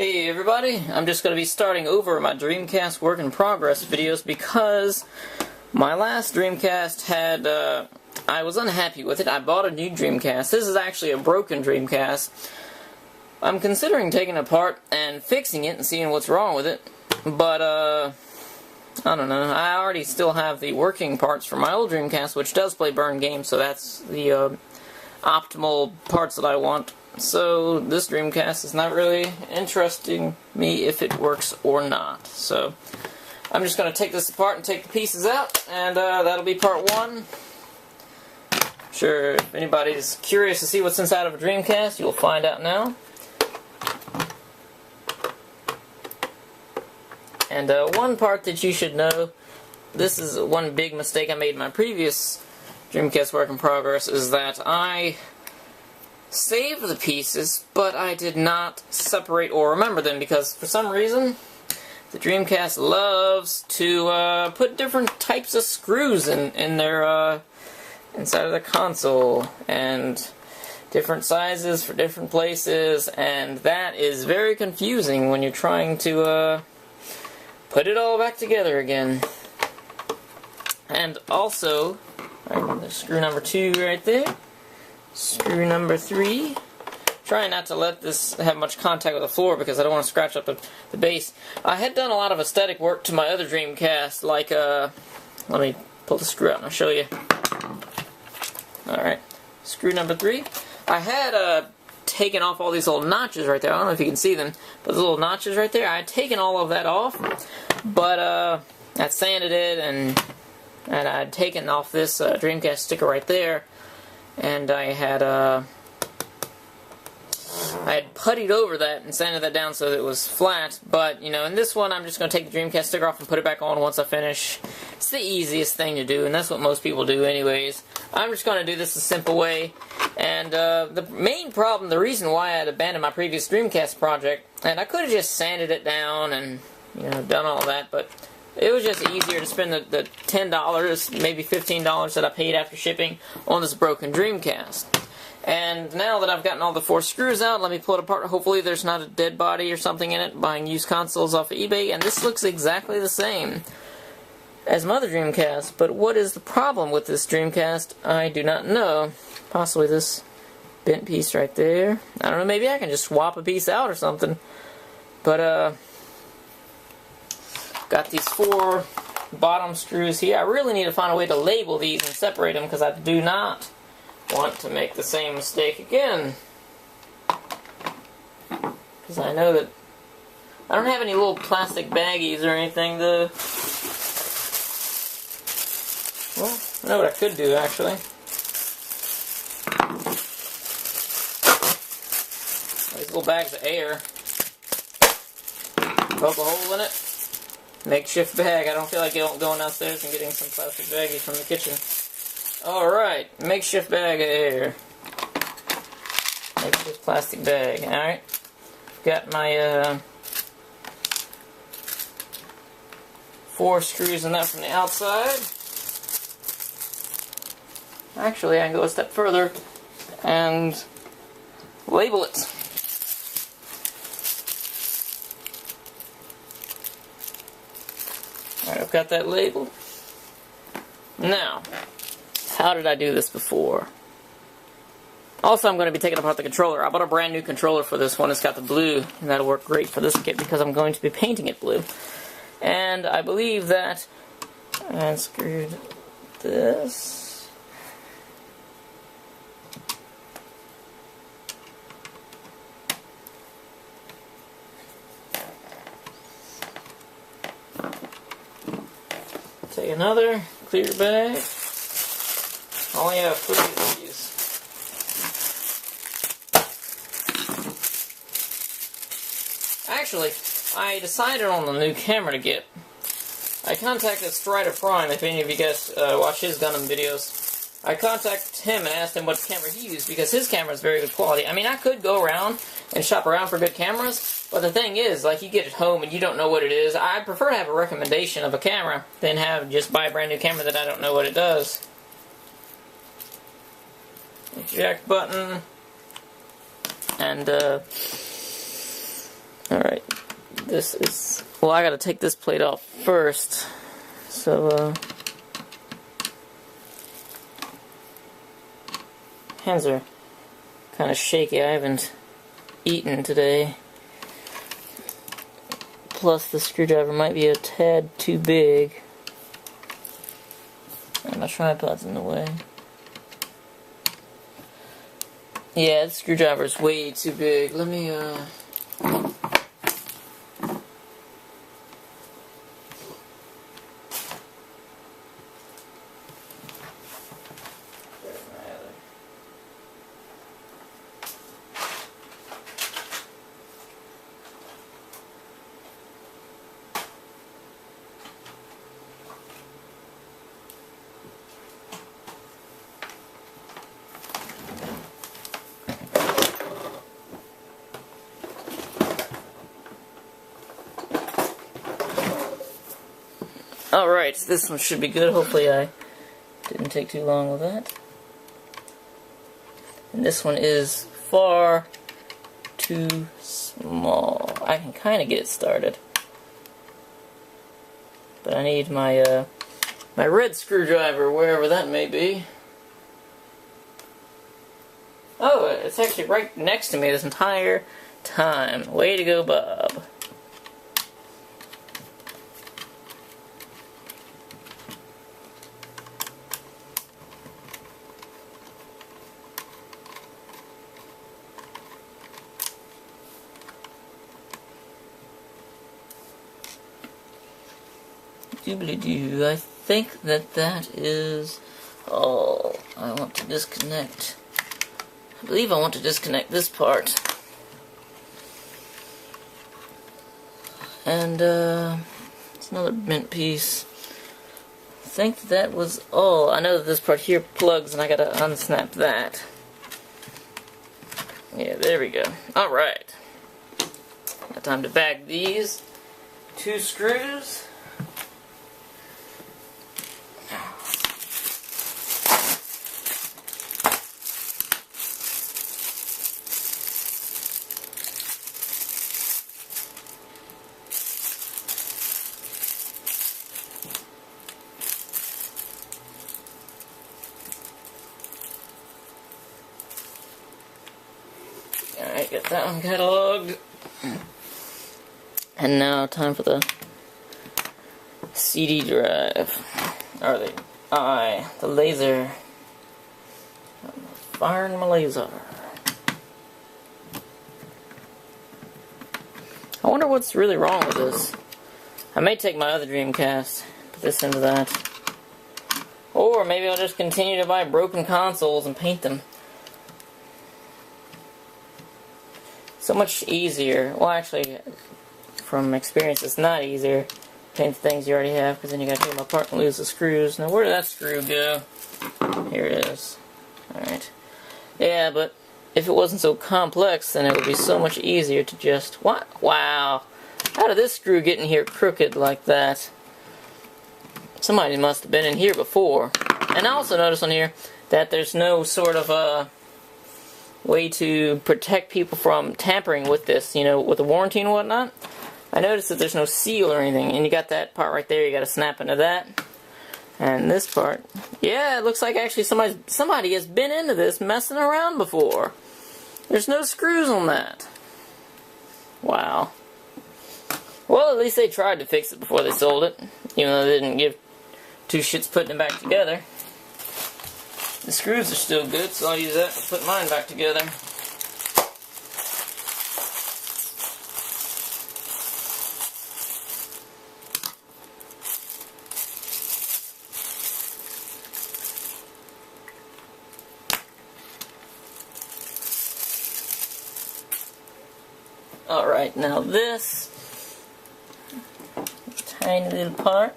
Hey everybody, I'm just going to be starting over my Dreamcast work in progress videos because my last Dreamcast had, I was unhappy with it. I bought a new Dreamcast. This is actually a broken Dreamcast. I'm considering taking it apart and fixing it and seeing what's wrong with it, but I don't know. I already still have the working parts for my old Dreamcast, which does play burn games, so that's the optimal parts that I want. So this Dreamcast is not really interesting me if it works or not. So I'm just going to take this apart and take the pieces out, and that'll be part one. Sure, if anybody's curious to see what's inside of a Dreamcast, you'll find out now. And one part that you should know, this is one big mistake I made in my previous Dreamcast work in progress, is that I saved the pieces, but I did not separate or remember them, because for some reason the Dreamcast loves to put different types of screws in their inside of the console, and different sizes for different places, and that is very confusing when you're trying to put it all back together again. And also, there's screw number 2 right there. Screw number 3. Try not to let this have much contact with the floor because I don't want to scratch up the base. I had done a lot of aesthetic work to my other Dreamcast, like, let me pull the screw out and I'll show you. Alright, screw number 3. I had taken off all these little notches right there. I don't know if you can see them, but the little notches right there, I had taken all of that off, but I sanded it, and I had taken off this Dreamcast sticker right there. And I had puttied over that and sanded that down so that it was flat, but, you know, in this one I'm just going to take the Dreamcast sticker off and put it back on once I finish. It's the easiest thing to do, and that's what most people do anyways. I'm just going to do this a simple way, and the main problem, the reason why I had abandoned my previous Dreamcast project, and I could have just sanded it down and, you know, done all that, but it was just easier to spend the $10, maybe $15 that I paid after shipping on this broken Dreamcast. And now that I've gotten all the 4 screws out, let me pull it apart. Hopefully there's not a dead body or something in it, buying used consoles off of eBay. And this looks exactly the same as my other Dreamcast. But what is the problem with this Dreamcast? I do not know. Possibly this bent piece right there. I don't know, maybe I can just swap a piece out or something. But, got these 4 bottom screws here. I really need to find a way to label these and separate them, because I do not want to make the same mistake again. Because I know that I don't have any little plastic baggies or anything to... Well, I know what I could do, actually. These little bags of air. Poke a hole in it. Makeshift bag. I don't feel like going downstairs and getting some plastic baggies from the kitchen. Alright, makeshift bag of air. Makeshift plastic bag. Alright. Got my 4 screws in that from the outside. Actually, I can go a step further and label it. Alright, I've got that labeled. Now, how did I do this before? Also, I'm going to be taking apart the controller. I bought a brand new controller for this one. It's got the blue, and that'll work great for this kit because I'm going to be painting it blue. And I believe that I unscrewed this. Take another clear bag. I only have 3 of these. Actually, I decided on the new camera to get. I contacted Strider Prime, if any of you guys watch his Gundam videos. I contacted him and asked him what camera he used, because his camera is very good quality. I mean, I could go around and shop around for good cameras, but the thing is, like, you get it home and you don't know what it is. I prefer to have a recommendation of a camera than just buy a brand new camera that I don't know what it does. Eject button, and Alright, this is... Well, I gotta take this plate off first. So, hands are kind of shaky. I haven't eaten today. Plus, the screwdriver might be a tad too big. And my tripod's in the way. Yeah, the screwdriver's way too big. Let me, Alright, this one should be good. Hopefully I didn't take too long with that. And this one is far too small. I can kind of get it started. But I need my my red screwdriver, wherever that may be. Oh, it's actually right next to me this entire time. Way to go, Bob. Doobly-doo. I think that is all. I want to disconnect. I believe I want to disconnect this part. And, it's another bent piece. I think that was all. I know that this part here plugs and I gotta unsnap that. Yeah, there we go. Alright. Got time to bag these 2 screws. Alright, got that one cataloged. And now time for the CD drive. Or the laser. I'm firing my laser. I wonder what's really wrong with this. I may take my other Dreamcast, put this into that. Or maybe I'll just continue to buy broken consoles and paint them. So much easier. Well, actually, from experience, it's not easier to paint the things you already have, because then you gotta take them apart and lose the screws. Now, where did that screw go? Here it is. Alright. Yeah, but if it wasn't so complex, then it would be so much easier to just... What? Wow. How did this screw get in here crooked like that? Somebody must have been in here before. And I also noticed on here that there's no sort of way to protect people from tampering with this, you know, with the warranty and whatnot. I noticed that there's no seal or anything, and you got that part right there, you gotta snap into that. And this part, yeah, it looks like actually somebody has been into this messing around before. There's no screws on that. Wow. Well, at least they tried to fix it before they sold it, even though they didn't give 2 shits putting it back together. The screws are still good, so I'll use that to put mine back together. Alright, now this tiny little part.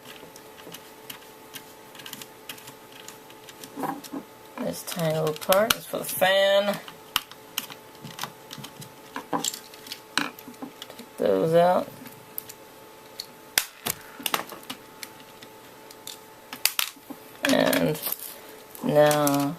This tiny little part is for the fan. Take those out. And now